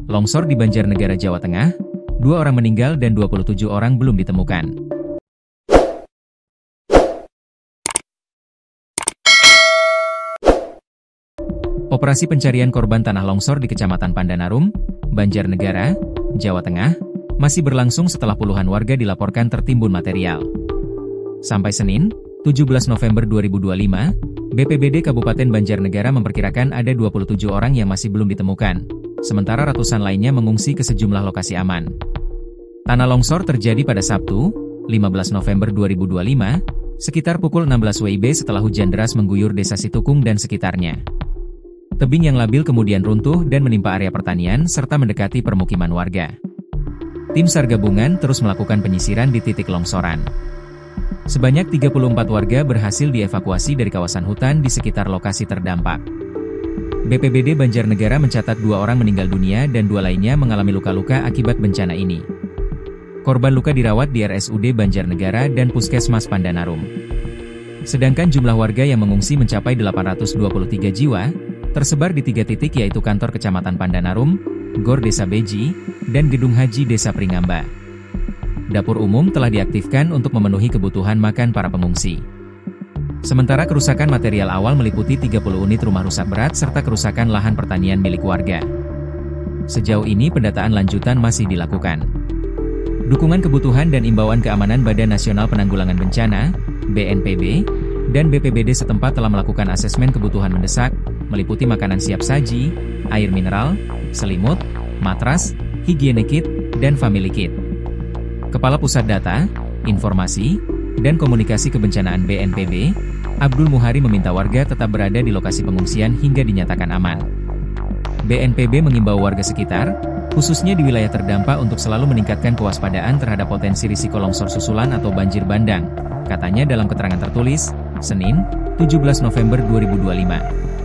Longsor di Banjarnegara, Jawa Tengah, 2 orang meninggal dan 27 orang belum ditemukan. Operasi pencarian korban tanah longsor di Kecamatan Pandanarum, Banjarnegara, Jawa Tengah, masih berlangsung setelah puluhan warga dilaporkan tertimbun material. Sampai Senin, 17 November 2025, BPBD Kabupaten Banjarnegara memperkirakan ada 27 orang yang masih belum ditemukan, sementara ratusan lainnya mengungsi ke sejumlah lokasi aman. Tanah longsor terjadi pada Sabtu, 15 November 2025, sekitar pukul 16 WIB setelah hujan deras mengguyur desa Situkung dan sekitarnya. Tebing yang labil kemudian runtuh dan menimpa area pertanian serta mendekati permukiman warga. Tim SAR gabungan terus melakukan penyisiran di titik longsoran. Sebanyak 34 warga berhasil dievakuasi dari kawasan hutan di sekitar lokasi terdampak. BPBD Banjarnegara mencatat 2 orang meninggal dunia dan 2 lainnya mengalami luka-luka akibat bencana ini. Korban luka dirawat di RSUD Banjarnegara dan Puskesmas Pandanarum. Sedangkan jumlah warga yang mengungsi mencapai 823 jiwa, tersebar di 3 titik yaitu kantor Kecamatan Pandanarum, Gor Desa Beji, dan Gedung Haji Desa Pringamba. Dapur umum telah diaktifkan untuk memenuhi kebutuhan makan para pengungsi. Sementara kerusakan material awal meliputi 30 unit rumah rusak berat serta kerusakan lahan pertanian milik warga. Sejauh ini pendataan lanjutan masih dilakukan. Dukungan kebutuhan dan imbauan keamanan Badan Nasional Penanggulangan Bencana, BNPB, dan BPBD setempat telah melakukan asesmen kebutuhan mendesak, meliputi makanan siap saji, air mineral, selimut, matras, higiene kit, dan family kit. Kepala Pusat Data, Informasi, dan Komunikasi Kebencanaan BNPB, Abdul Muhari meminta warga tetap berada di lokasi pengungsian hingga dinyatakan aman. BNPB mengimbau warga sekitar, khususnya di wilayah terdampak untuk selalu meningkatkan kewaspadaan terhadap potensi risiko longsor susulan atau banjir bandang, katanya dalam keterangan tertulis, Senin, 17 November 2025.